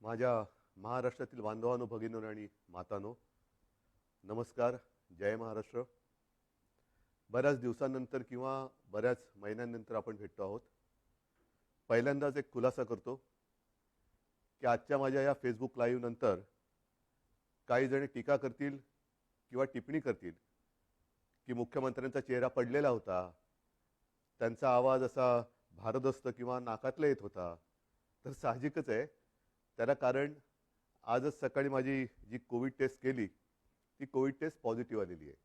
माझ्या महाराष्ट्रातील बांधवांनो, भगिनींनो आणि मातांनो, नमस्कार. जय महाराष्ट्र. बऱ्याच दिवसांनंतर किंवा बऱ्याच महिन्यांनंतर आपण भेटतो आहोत. पहिल्यांदाच एक खुलासा करतो की आजच्या माझ्या या फेसबुक लाईव्ह नंतर काही जण टीका करतील किंवा टिप्पणी करतील की मुख्यमंत्र्यांचा चेहरा पडलेला होता, त्यांचा आवाज असा भारदस्त किंवा नाकातला येत होता. तर साहजिकच आहे, त्याला कारण आजच सकाळी माझी जी कोविड टेस्ट केली ती कोविड टेस्ट पॉझिटिव्ह आलेली आहे.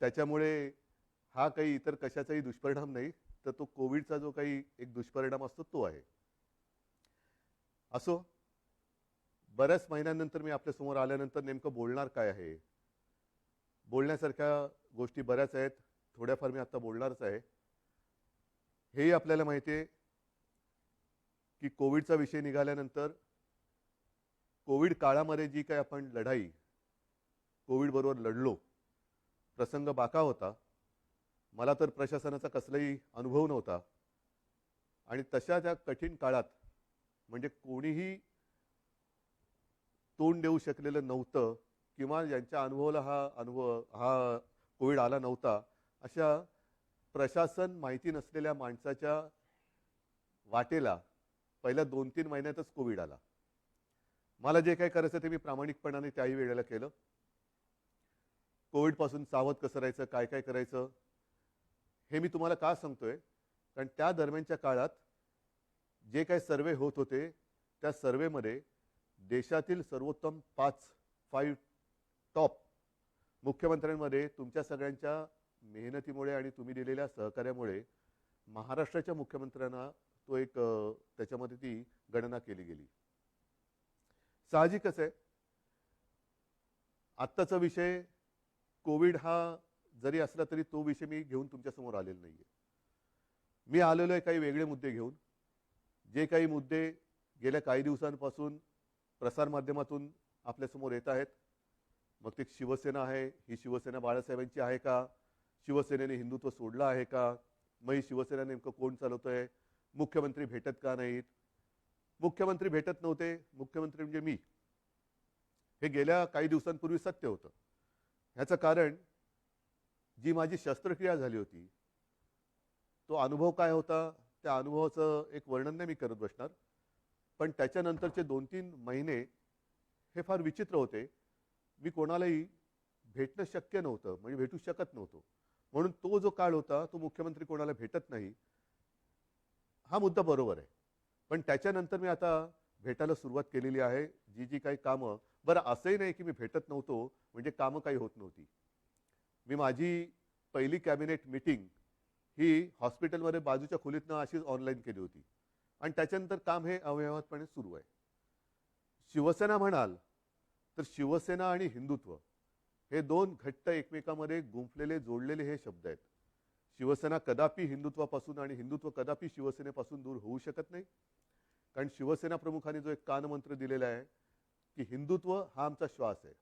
त्याच्यामुळे हा काही इतर कशाचाही दुष्परिणाम नाही, तर तो कोविडचा जो काही एक दुष्परिणाम असतो तो आहे. असो, बऱ्याच महिन्यांनंतर मी आपल्यासमोर आल्यानंतर नेमकं बोलणार काय आहे, बोलण्यासारख्या गोष्टी बऱ्याच आहेत. थोड्याफार मी आता बोलणारच आहे. हेही आपल्याला माहिती आहे की कोविडचा विषय निघाल्यानंतर कोविड काळामध्ये जी काही आपण लढाई कोविडबरोबर लढलो, प्रसंग बाका होता. मला तर प्रशासनाचा कसलाही अनुभव नव्हता आणि तशा त्या कठीण काळात म्हणजे कोणीही तोंड देऊ शकलेलं नव्हतं किंवा ज्यांच्या अनुभवाला हा कोविड आला नव्हता, अशा प्रशासन माहिती नसलेल्या माणसाच्या वाटेला पहिल्या 2-3 महिन्यातच कोविड आला. मला जे काही करायचं ते मी प्रामाणिकपणाने त्याही वेळेला केलं. कोविडपासून सावध कसं राहायचं, काय काय करायचं, हे मी तुम्हाला का सांगतोय, कारण त्या दरम्यानच्या काळात जे काही सर्वे होत होते त्या सर्वेमध्ये देशातील सर्वोत्तम 5 टॉप मुख्यमंत्र्यांमध्ये तुमच्या सगळ्यांच्या मेहनतीमुळे आणि तुम्ही दिलेल्या सहकार्यामुळे महाराष्ट्राच्या मुख्यमंत्र्यांना तो एक त्याच्यामध्ये ती गणना केली गेली. साहजिकच आहे, आत्ताचा विषय कोविड हा जरी असला तरी तो विषय मी घेऊन तुमच्यासमोर आलेला नाही आहे. मी आलेलो आहे काही वेगळे मुद्दे घेऊन. जे काही मुद्दे गेल्या काही दिवसांपासून प्रसारमाध्यमातून आपल्यासमोर येत आहेत, मग ते शिवसेना आहे, ही शिवसेना बाळासाहेबांची आहे का, शिवसेनेने हिंदुत्व सोडलं आहे का, मग ही शिवसेना नेमकं कोण चालवतोय, मुख्यमंत्री भेटत का नाहीत, मुख्यमंत्री भेटत नव्हते, मुख्यमंत्री म्हणजे मी, हे गेल्या काही दिवसांपूर्वी सत्य होतं. ह्याचं कारण जी माझी शस्त्रक्रिया झाली होती तो अनुभव काय होता, त्या अनुभवाचं एक वर्णन नाही मी करत बसणार, पण त्याच्यानंतरचे 2-3 महिने हे फार विचित्र होते. मी कोणालाही भेटणं शक्य नव्हतं, म्हणजे भेटू शकत नव्हतो. म्हणून तो जो काळ होता तो मुख्यमंत्री कोणाला भेटत नाही, हा मुद्दा बरोबर आहे. पण त्याच्यानंतर मी आता भेटायला सुरुवात केलेली आहे. जी जी काही कामं, बरं असंही नाही की मी भेटत नव्हतो म्हणजे कामं काही होत नव्हती. मी माझी पहिली कॅबिनेट मीटिंग ही हॉस्पिटलमध्ये बाजूच्या खोलीतनं अशीच ऑनलाईन केली होती आणि त्याच्यानंतर काम हे अव्यवहातपणे सुरू आहे. शिवसेना म्हणाल तर शिवसेना आणि हिंदुत्व हे दोन घट्ट एकमेकांमध्ये गुंफलेले जोडलेले हे शब्द आहेत. शिवसेना कदापि हिंदुत्वापासून आणि हिंदुत्व कदापि शिवसेनेपासून दूर होऊ शकत नाही. कारण शिवसेना प्रमुखांनी जो एक कानमंत्र दिलेला आहे की हिंदुत्व हा आमचा श्वास आहे.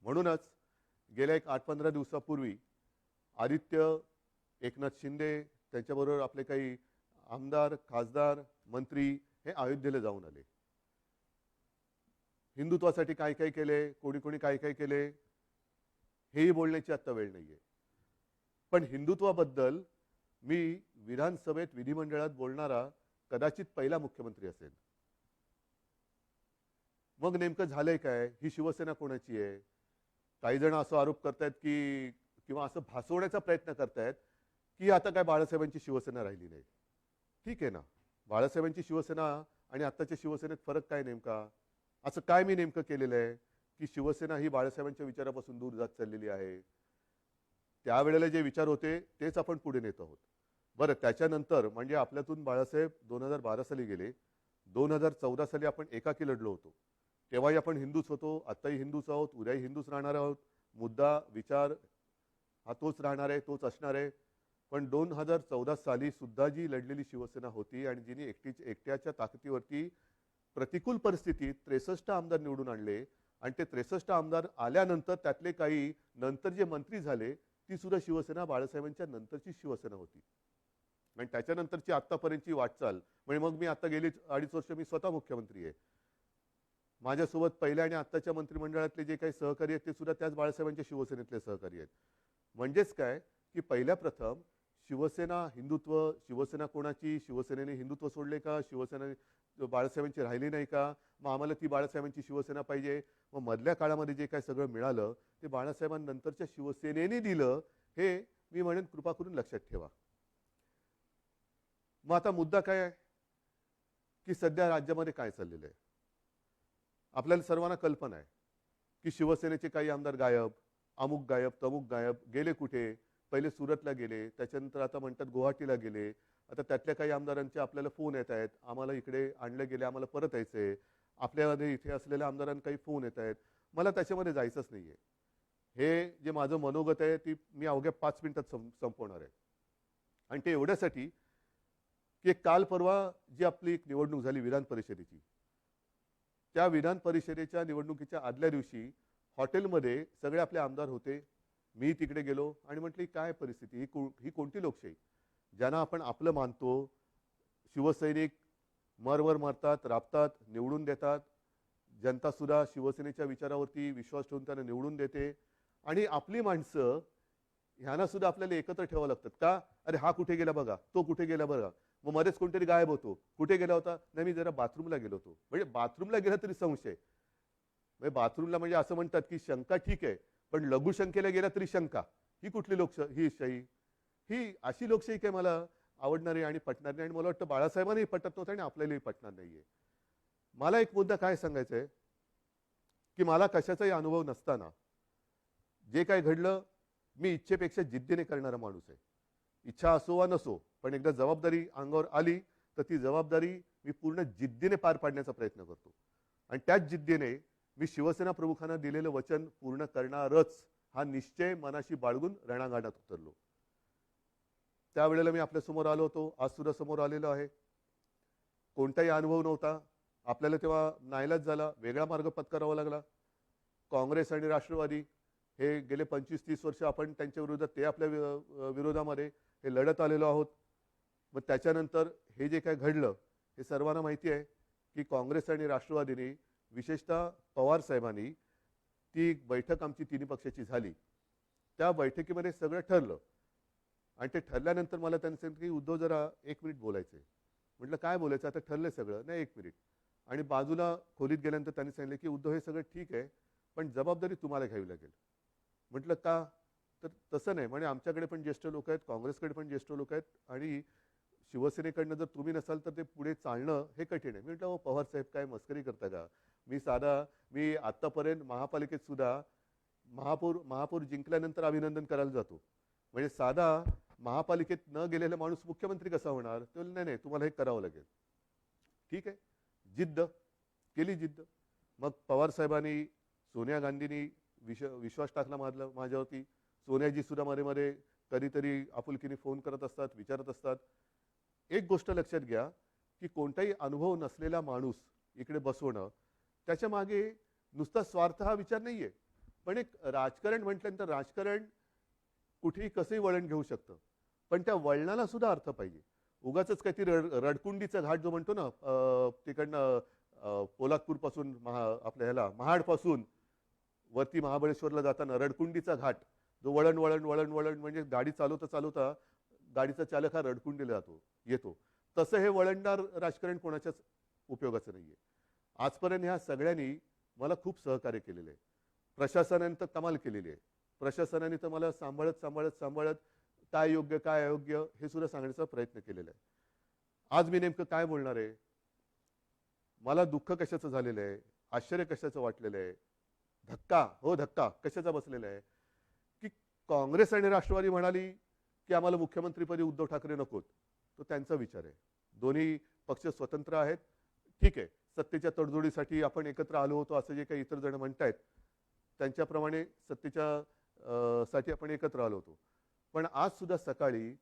म्हणूनच गेल्या एक 8-15 दिवसापूर्वी आदित्य, एकनाथ शिंदे, त्यांच्याबरोबर आपले काही आमदार, खासदार, मंत्री हे अयोध्येला जाऊन आले. हिंदुत्वासाठी काय काय केले, कोणी कोणी काय काय केले, हेही बोलण्याची आत्ता वेळ नाहीये. पण हिंदुत्वाबद्दल मी विधानसभेत, विधिमंडळात बोलणारा कदाचित पहिला मुख्यमंत्री असेल. मग नेमकं झालंय काय, ही शिवसेना कोणाची आहे? काही जण असा आरोप करतायत की किंवा असं भासवण्याचा प्रयत्न करतायत की आता काय बाळासाहेबांची शिवसेना राहिली नाही. ठीक आहे ना, बाळासाहेबांची शिवसेना आणि आत्ताच्या शिवसेनेत फरक काय नेमका? असं काय मी नेमकं केलेलं आहे की शिवसेना ही बाळासाहेबांच्या विचारापासून दूर जात चाललेली आहे? त्यावेळेला जे विचार होते तेच आपण पुढे नेत आहोत. बरं, त्याच्यानंतर म्हणजे आपल्यातून बाळासाहेब 2012 साली गेले. 2014 साली आपण एकाकी लढलो होतो. तेव्हाही आपण हिंदूच होतो, आत्ताही हिंदूच आहोत, उद्याही हिंदूच राहणार आहोत. मुद्दा, विचार हा तोच राहणार आहे, तोच असणार आहे. पण 2014 साली सुद्धा जी लढलेली शिवसेना होती आणि जिने एकट्याच्या ताकदीवरती प्रतिकूल परिस्थितीत 63 आमदार निवडून आणले आणि ते 63 आमदार आल्यानंतर त्यातले काही नंतर जे मंत्री झाले, ती सुद्धा शिवसेना बाळासाहेबांच्या नंतरची शिवसेना होती. आणि त्याच्यानंतरची आत्तापर्यंतची वाटचाल म्हणजे मग मी आता गेली 2.5 वर्ष मी स्वतः मुख्यमंत्री आहे. माझ्यासोबत पहिल्या आणि आत्ताच्या मंत्रिमंडळातले जे काही सहकारी आहेत ते सुद्धा त्याच बाळासाहेबांच्या शिवसेनेतले सहकारी आहेत. म्हणजेच काय की पहिल्या प्रथम शिवसेना हिंदुत्व, शिवसेना कोणाची, शिवसेनेने हिंदुत्व सोडले का, शिवसेना बाळासाहेबांची राहिली नाही का, मग आम्हाला ती बाळासाहेबांची शिवसेना पाहिजे. मग मधल्या काळामध्ये जे काय सगळं मिळालं ते बाळासाहेबांनंतरच्या शिवसेनेने दिलं, हे मी म्हणेन कृपा करून लक्षात ठेवा. मग आता मुद्दा काय आहे की सध्या राज्यामध्ये काय चाललेलं आहे. आपल्याला सर्वांना कल्पना आहे की शिवसेनेचे काही आमदार गायब, अमुक गायब, तमुक गायब, गेले कुठे. पहिले सुरतला गेले, त्याच्यानंतर आता म्हणतात गुवाहाटीला गेले. आता त्यातल्या काही आमदारांचे आपल्याला फोन येत आहेत, आम्हाला इकडे आणलं गेले, आम्हाला परत यायचंय. आपल्यामध्ये इथे असलेल्या आमदारांना काही फोन येत आहेत. मला त्याच्यामध्ये जायचंच नाहीये. हे जे माझं मनोगत आहे ती मी अवघ्या 5 मिनिटात संपवणार आहे. आणि ते एवढ्यासाठी की काल परवा जी आपली एक निवडणूक झाली विधान परिषदेची, त्या विधान परिषदेच्या निवडणुकीच्या आदल्या दिवशी हॉटेलमध्ये सगळे आपले आमदार होते. मी तिकडे गेलो आणि म्हटली काय परिस्थिती, ही कोणती लोकशाही, ज्यांना आपण आपलं मानतो, शिवसैनिक मरवर मरतात, राबतात, निवडून देतात. जनता सुद्धा शिवसेनेच्या विचारावरती विश्वास ठेवून त्यांना निवडून देते. आणि आपली माणसं ह्यांना सुद्धा आपल्याला एकत्र ठेवावं लागतात का. अरे हा कुठे गेला बघा, तो कुठे गेला बघा, मग मध्येच कोणतरी गायब होतो, कुठे गेला होता, नाही मी जरा बाथरूमला गेलो होतो. म्हणजे बाथरूमला गेला तरी संशय. म्हणजे बाथरूमला म्हणजे असं म्हणतात की शंका ठीक आहे, पण लघुशंकेला गेला तरी शंका. ही कुठली शाही, ही अशी लोकशाही काय मला आवडणारी आणि पटणार नाही. आणि मला वाटतं बाळासाहेबांनाही पटत नव्हतं आणि आपल्यालाही पटणार नाहीये. मला एक मुद्दा काय सांगायचा आहे की मला कशाचाही अनुभव नसताना जे काय घडलं, मी इच्छेपेक्षा जिद्दीने करणारा माणूस आहे. इच्छा असो वा नसो, पण एकदा जबाबदारी अंगावर आली तर ती जबाबदारी मी पूर्ण जिद्दीने पार पाडण्याचा प्रयत्न करतो. आणि त्याच जिद्दीने मी शिवसेना प्रमुखांना दिलेलं वचन पूर्ण करणारच हा निश्चय मनाशी बाळगून रणांगणात उतरलो. त्यावेळेला मी आपल्या समोर आलो होतो, आज सुद्धा समोर आलेलो आहे. कोणताही अनुभव नव्हता आपल्याला तेव्हा. नाईलाज झाला, वेगळा मार्ग पत्करावा लागला. काँग्रेस आणि राष्ट्रवादी हे गेले 25-30 वर्ष आपण त्यांच्या विरोधात, ते आपल्या विरोधामध्ये हे लढत आलेलो आहोत. मग त्याच्यानंतर हे जे काय घडलं हे सर्वांना माहिती आहे की काँग्रेस आणि राष्ट्रवादीने, विशेषतः पवार साहेबांनी, ती बैठक आमची तिन्ही पक्षाची झाली. त्या बैठकीमध्ये सगळं ठरलं. आणि ते ठरल्यानंतर मला त्यांनी सांगितलं की उद्धव जरा 1 मिनिट बोलायचं आहे. म्हटलं काय बोलायचं, आता ठरलंय सगळं, नाही 1 मिनिट. आणि बाजूला खोलीत गेल्यानंतर त्यांनी सांगितलं की उद्धव हे सगळं ठीक आहे, पण जबाबदारी तुम्हाला घ्यावी लागेल. म्हटलं का. तर तसं नाही म्हणे, आमच्याकडे पण ज्येष्ठ लोक आहेत, काँग्रेसकडे पण ज्येष्ठ लोक आहेत, आणि शिवसेनेकडनं जर तुम्ही नसाल तर ते पुढे चालणं हे कठीण आहे. मी म्हटलं पवार साहेब काय मस्करी करता का. मी आत्तापर्यंत महापालिकेत सुद्धा महापौर जिंकल्यानंतर अभिनंदन करायला जातो. म्हणजे साधा महापालिकेत न गेलेला माणूस मुख्यमंत्री कसा होणार. ते नाही नाही तुम्हाला हे करावं लागेल. ठीक आहे, जिद्द केली, जिद्द. मग पवार साहेबांनी, सोनिया गांधींनी विश्वास टाकला माझ्यावरती. सोनियाजी सुद्धा मध्ये कधीतरी आपुलकीने फोन करत असतात, विचारत असतात. एक गोष्ट लक्षात घ्या की कोणताही अनुभव नसलेला माणूस इकडे बसवणं, त्याच्या मागे नुसता स्वार्थ हा विचार नाहीये. पण एक राजकारण म्हटल्यानंतर राजकारण कुठेही कसंही वळण घेऊ शकतं, पण त्या वळणाला सुद्धा अर्थ पाहिजे. उगाच काही रडकुंडीचा घाट जो म्हणतो ना, तिकडनं पोलादपूर पासून आपल्या ह्याला महाड पासून वरती महाबळेश्वरला जाताना रडकुंडीचा घाट, जो वळण वळण वळण वळण म्हणजे गाडी चालवता चालवता गाडीचा चालक हा रडकुंडीला येतो. तसं हे वळणदार राजकारण कोणाच्याच उपयोगाचं नाहीये. आजपर्यंत ह्या सगळ्यांनी मला खूप सहकार्य केलेलं आहे. प्रशासनाने तर कमाल केलेली आहे. प्रशासनाने तर मला सांभाळत काय योग्य काय अयोग्य हे सुद्धा सांगण्याचा प्रयत्न केलेला आहे. आज मी नेमकं काय बोलणार आहे, मला दुःख कशाचं झालेलं आहे, आश्चर्य कशाचं वाटलेलं आहे, धक्का कशाचा बसलेला आहे की काँग्रेस आणि राष्ट्रवादी म्हणाली की आम्हाला मुख्यमंत्रीपदी उद्धव ठाकरे नकोत. तो त्यांचा विचार आहे. दोन्ही पक्ष स्वतंत्र आहेत. ठीक आहे, सत्तेच्या तडजोडीसाठी आपण एकत्र आलो होतो असं जे काही इतर जण म्हणतायत, त्यांच्याप्रमाणे सत्तेच्या साठी आपण एकत्र आलो होतो. पण आज सुद्धा सकाळी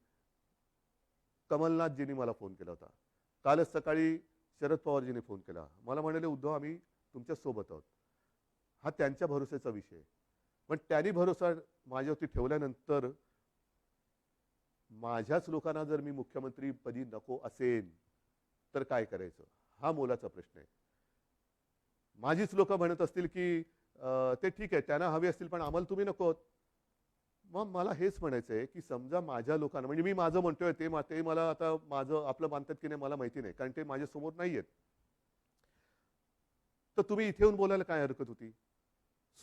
कमलनाथजींनी मला फोन केला होता. कालच सकाळी शरद पवारजींनी फोन केला. मला म्हणाले उद्धव आम्ही तुमच्या सोबत आहोत. हा त्यांच्या भरोश्याचा विषय आहे. पण त्यांनी भरोसा माझ्यावरती ठेवल्यानंतर माझ्याच लोकांना जर मी मुख्यमंत्रीपदी नको असेल तर काय करायचं, हा मोलाचा प्रश्न आहे. माझीच लोक म्हणत असतील की ते ठीक आहे त्यांना हवे असतील पण आम्हाला तुम्ही नको. मग मला हेच म्हणायचं आहे की समजा माझ्या लोकांना म्हणजे मी माझं म्हणतोय ते मला आता माझं आपलं मानतात की नाही मला माहिती नाही कारण ते माझ्यासमोर नाही आहेत. तर तुम्ही इथे येऊन बोलायला काय हरकत होती?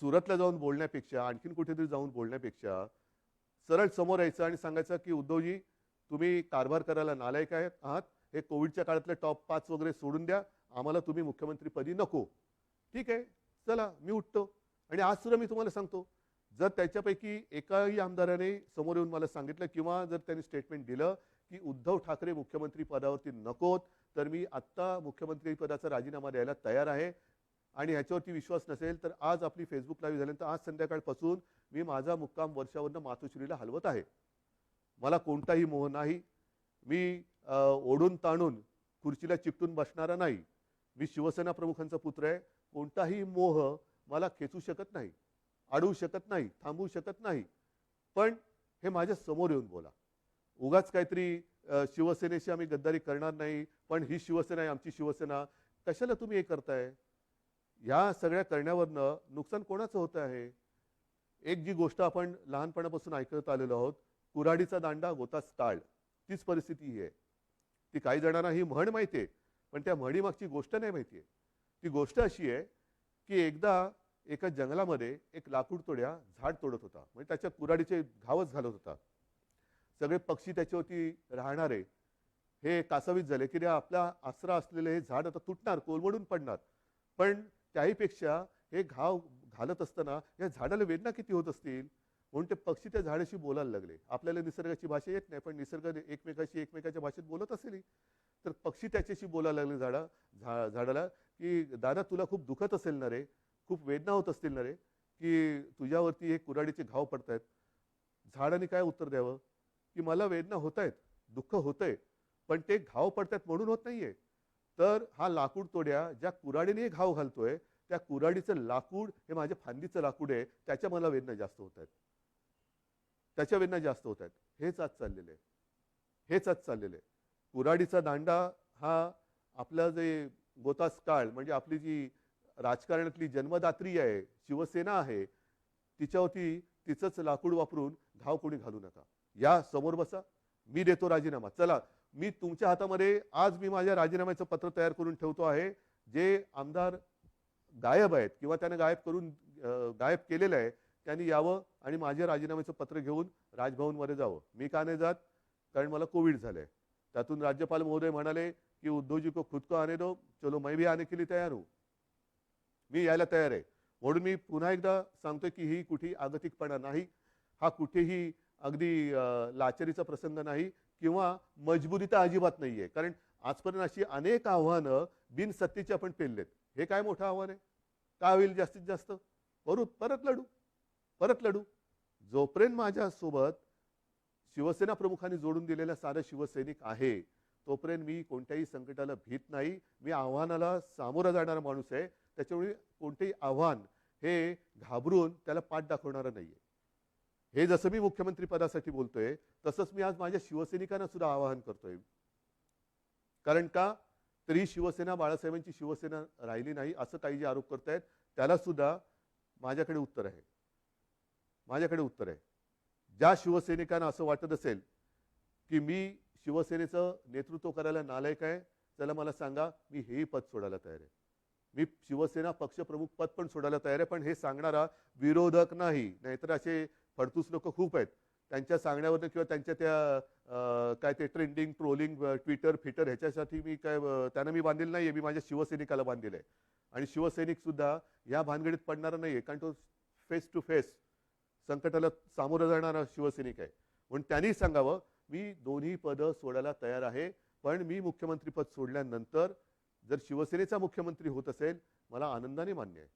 सुरतला जाऊन बोलण्यापेक्षा आणखीन कुठेतरी जाऊन बोलण्यापेक्षा सरळ समोर यायचं आणि सांगायचं की उद्धवजी तुम्ही कारभार करायला नालायक आहात. हे कोविडच्या काळातले टॉप 5 वगैरे सोडून द्या. आम्हाला तुम्ही मुख्यमंत्रीपदी नको. ठीक आहे, चला मी उठतो. आणि आज सुद्धा मी तुम्हाला सांगतो, जर त्याच्यापैकी एकाही आमदाराने समोर येऊन मला सांगितलं किंवा जर त्यांनी स्टेटमेंट दिलं की उद्धव ठाकरे मुख्यमंत्री पदावरती नकोत, तर मी आत्ता मुख्यमंत्री पदाचा राजीनामा द्यायला तयार आहे. आणि ह्याच्यावरती विश्वास नसेल तर आज आपली फेसबुक लाईव्ह झाल्यानंतर आज संध्याकाळपासून मी माझा मुक्काम वर्षावरनं मातोश्रीला हलवत आहे. मला कोणताही मोह नाही. मी ओढून ताणून खुर्चीला चिकटून बसणारा नाही. मी शिवसेना प्रमुखांचा पुत्र आहे. कोणताही मोह मला खेचू शकत नाही, अडवू शकत नाही, थांबवू शकत नाही. पण हे माझ्या समोर येऊन बोला. उगाच काहीतरी शिवसेनेशी आम्ही गद्दारी करणार नाही, पण ही शिवसेना आहे आमची शिवसेना. कशाला तुम्ही हे करताय? या सगळ्या करण्यावरनं नुकसान कोणाचं होतं आहे? एक जी गोष्ट आपण लहानपणापासून ऐकत आलेलो आहोत, कुऱ्हाडीचा दांडा गोतास काळ, तीच परिस्थिती ही आहे. ती काही जणांना ही म्हण माहिती आहे, पण त्या म्हणीमागची गोष्ट नाही माहिती आहे. ती गोष्ट अशी आहे की एकदा एका जंगलामध्ये एक लाकूड तोड्या झाड तोडत होता. म्हणजे त्याच्या कुऱ्हाडीचे घावच घालत होता. सगळे पक्षी त्याच्यावरती राहणारे हे कासावीस झाले की आपला आसरा असलेले हे झाड आता तुटणार, कोलमडून पडणार. पण त्याहीपेक्षा हे घाव घालत असताना या झाडाला वेदना किती होत असतील. म्हणून ते पक्षी त्या झाडाशी बोलायला लागले. आपल्याला निसर्गाची भाषा येत नाही, पण निसर्ग एकमेकाच्या भाषेत बोलत असेल. तर पक्षी त्याच्याशी बोलायला लागले झाडाला की दादा तुला खूप दुखत असेल ना रे, खूप वेदना होत असतील ना रे, की तुझ्यावरती हे कुऱ्हाडीचे घाव पडतायत. झाडाने काय उत्तर द्यावं की मला वेदना होत आहेत, दुःख होतंय, पण ते घाव पडतात म्हणून होत नाहीये. तर हा लाकूड तोड्या ज्या कुऱ्हाडीने घाव घालतोय त्या कुऱ्हाडीचं लाकूड हे माझ्या फांदीचं लाकूड आहे, त्याच्या मला वेदना जास्त होत आहेत, त्याच्या वेदना जास्त होत आहेत. हेच आज चाललेलं आहे, हेच आज चाललेलं आहे. कुऱ्हाडीचा दांडा हा आपला जे गोतास काळ म्हणजे आपली जी राजकारणातली जन्मदात्री आहे शिवसेना आहे, तिच्यावरती तिचंच लाकूड वापरून घाव कोणी घालू नका. या समोर बसा, मी देतो राजीनामा. चला मी तुमच्या हातामध्ये आज मी माझ्या राजीनाम्याचं पत्र तयार करून ठेवतो आहे. जे आमदार गायब आहेत किंवा त्याने गायब केलेलं आहे त्यांनी यावं आणि माझ्या राजीनाम्याचं पत्र घेऊन राजभवनमध्ये जावं. मी का नाही जात? कारण मला कोविड झालंय. त्यातून राज्यपाल महोदय म्हणाले की उद्धवजी को खुद को आने दो, चलो मैं भी आने के लिए तैयार हूं. मी यायला तयार आहे. म्हणून मी पुन्हा एकदा सांगतोय की ही कुठेही आगतिकपणा नाही, हा कुठेही अगदी लाचारीचा प्रसंग नाही किंवा मजबुरी तर अजिबात नाहीये. कारण आजपर्यंत अशी अनेक आव्हानं बिनसत्तेची आपण पेललेत. हे काय मोठं आव्हान आहे? काय होईल जास्तीत जास्त? परत लढू. जोपर्यंत माझ्यासोबत शिवसेना प्रमुखांनी जोडून दिलेला सारा शिवसैनिक आहे तोपर्यंत मी कोणत्याही संकटाला भीत नाही. मी आव्हानाला सामोरा जाणारा माणूस आहे. त्याच्यामुळे कोणतेही आव्हान हे घाबरून त्याला पाठ दाखवणारा नाहीये. हे जसं मी मुख्यमंत्री पदासाठी बोलतोय तसंच मी आज माझ्या शिवसैनिकांना सुद्धा आवाहन करतोय. कारण का तर ही शिवसेना बाळासाहेबांची शिवसेना राहिली नाही असं काही जे आरोप करतायत त्याला सुद्धा माझ्याकडे उत्तर आहे. ज्या शिवसैनिकांना असं वाटत असेल की मी शिवसेनेचं नेतृत्व करायला नालायक आहे, चला मला सांगा, मी हेही पद सोडायला तयार आहे. मी शिवसेना पक्षप्रमुख पद पण सोडायला तयार आहे. पण हे सांगणारा विरोधक नाही. नाहीतर असे फडतूस लोक खूप आहेत. त्यांच्या सांगण्यावरनं किंवा त्यांच्या त्या काय ते ट्रेंडिंग ट्रोलिंग ट्विटर फिटर ह्याच्यासाठी मी काय त्यांना मी बांधलेलं नाहीये. मी माझ्या शिवसैनिकाला बांधलेलं आहे. आणि शिवसैनिक सुद्धा या भानगडीत पडणारा नाहीये. कारण तो फेस टू फेस संकटाला सामोरं जाणारा शिवसैनिक आहे. म्हणून त्यांनी सांगावं मी दोन्ही पदं सोडायला तयार आहे. पण मी मुख्यमंत्रीपद सोडल्यानंतर जर शिवसेनेचा मुख्यमंत्री होत असेल मला आनंदाने मान्य आहे.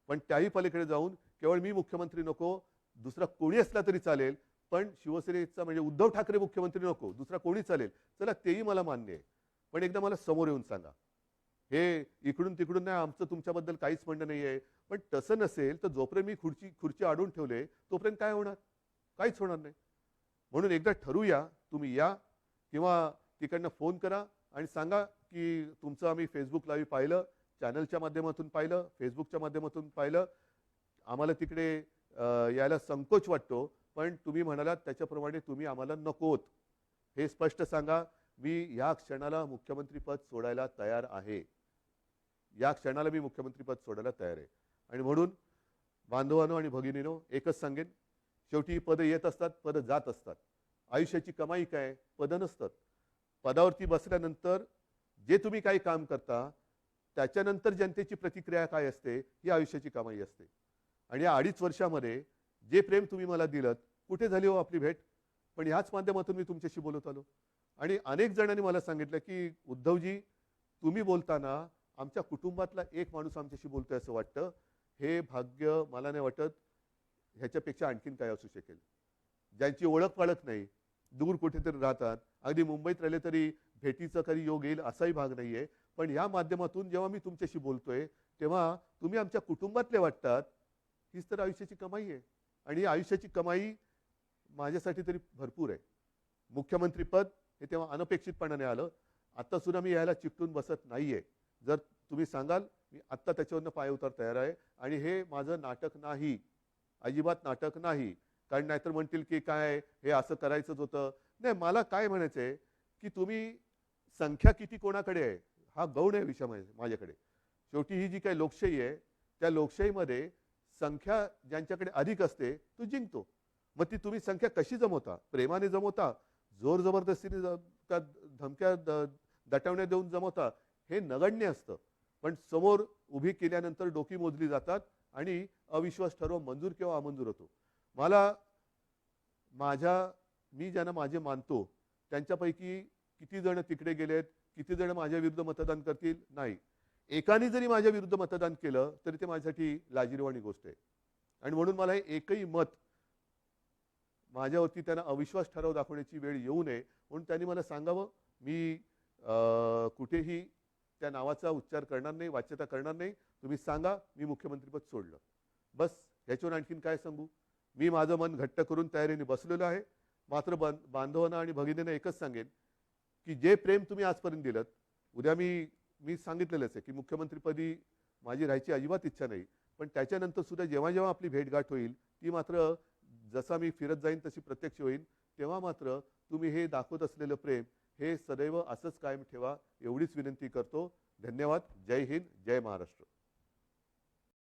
पण त्याही पलीकडे जाऊन केवळ मी मुख्यमंत्री नको, दुसरा कोणी असला तरी चालेल, पण शिवसेनेचा म्हणजे उद्धव ठाकरे मुख्यमंत्री नको, दुसरा कोणी चालेल, चला तेही मला मान्य आहे. पण एकदा मला समोर येऊन सांगा. हे इकडून तिकडून नाही, आमचं तुमच्याबद्दल काहीच म्हणणं नाहीये. पण तसं नसेल तर जोपर्यंत मी खुर्ची अडवून ठेवले तोपर्यंत काय होणार? काहीच होणार नाही. म्हणून एकदा ठरवूया, तुम्ही या किंवा तिकडनं फोन करा आणि सांगा की तुमचं आम्ही फेसबुक लाईव्ह पाहिलं, चॅनलच्या माध्यमातून पाहिलं, फेसबुकच्या माध्यमातून पाहिलं. आम्हाला तिकडे यायला संकोच वाटतो, पण तुम्ही म्हणालात त्याच्याप्रमाणे तुम्ही आम्हाला नकोत. हे स्पष्ट सांगा. मी या क्षणाला मुख्यमंत्रीपद सोडायला तयार आहे. या क्षणाला मी मुख्यमंत्रीपद सोडायला तयार आहे. आणि म्हणून बांधवांनो आणि भगिनीनो एकच सांगेन, शेवटी ही पदं येत असतात, पदं जात असतात. आयुष्याची कमाई काय? पदं नसतात. पदावरती बसल्यानंतर जे तुम्ही काही काम करता त्याच्यानंतर जनतेची प्रतिक्रिया काय असते ही आयुष्याची कमाई असते. आणि या 2.5 वर्षामध्ये जे प्रेम तुम्ही मला दिलत, कुठे झाली हो आपली भेट? पण ह्याच माध्यमातून मी तुमच्याशी बोलत आलो. आणि अनेक जणांनी मला सांगितलं की उद्धवजी, तुम्ही बोलताना आमच्या कुटुंबातला एक माणूस आमच्याशी बोलतोय असं वाटतं. हे भाग्य मला नाही वाटत ह्याच्यापेक्षा आणखीन काय असू शकेल. ज्यांची ओळख पाळख नाही, दूर कुठेतरी राहतात, अगदी मुंबईत राहिले तरी भेटीचा कधी योग येईल असाही भाग नाहीये. पण या माध्यमातून जेव्हा मी तुमच्याशी बोलतोय तेव्हा तुम्ही आमच्या कुटुंबातले वाटतात. हीच तर आयुष्याची कमाई आहे. आणि ही आयुष्याची कमाई माझ्यासाठी तरी भरपूर आहे. मुख्यमंत्रीपद हे तेव्हा अनपेक्षितपणाने आलं. आत्ता सुद्धा मी यायला चिकटून बसत नाहीये. जर तुम्ही सांगाल, मी आत्ता त्याच्यावरनं पायउतार तयार आहे. आणि हे माझं नाटक नाही, अजिबात नाटक नाही. कारण नाहीतर म्हणतील की काय हे असं करायचंच होतं. नाही, मला काय म्हणायचंय की तुम्ही संख्या किती कोणाकडे आहे हा गौण आहे विषय माझ्याकडे. शेवटी ही जी काही लोकशाही आहे त्या लोकशाहीमध्ये संख्या ज्यांच्याकडे अधिक असते तो जिंकतो. मग ती तुम्ही संख्या कशी जमवता? प्रेमाने जमवता, जोर जबरदस्तीने का धमक्या दटवण्या देऊन जमवता? हे नगण्य असतं. पण समोर उभी केल्यानंतर डोकी मोजली जातात आणि अविश्वास ठरव मंजूर किंवा अमंजूर होतो. मला मी ज्यांना माझे मानतो त्यांच्यापैकी किती जण तिकडे गेलेत, किती जण माझ्या विरुद्ध मतदान करतील? नाही. एकाने जरी माझ्या विरुद्ध मतदान केलं तरी ते माझ्यासाठी लाजिरवाणी गोष्ट आहे. आणि म्हणून मला हे एकही मत माझ्यावरती त्यांना अविश्वास ठराव दाखवण्याची वेळ येऊ नये म्हणून त्यांनी मला सांगावं. मी कुठेही त्या नावाचा उच्चार करणार नाही, वाच्यता करणार नाही. तुम्ही सांगा मी मुख्यमंत्रीपद सोडलं, बस. ह्याच्यावर आणखीन काय सांगू? मी माझं मन घट्ट करून तयारीने बसलेलो आहे. मात्र बांधवांना आणि भगिनींना एकच सांगेन की जे प्रेम तुम्ही आजपर्यंत दिलं, उद्या मी सांगितलेलंच आहे की मुख्यमंत्रीपदी माझी राहायची अजिबात इच्छा नाही. पण त्याच्यानंतर सुद्धा जेव्हा जेव्हा आपली भेटगाठ होईल ती मात्र जसा मी फिरत जाईन तशी प्रत्यक्ष होईल. तेव्हा मात्र तुम्ही हे दाखवत असलेलं प्रेम हे सदैव असंच कायम ठेवा एवढीच विनंती करतो. धन्यवाद. जय हिंद, जय महाराष्ट्र.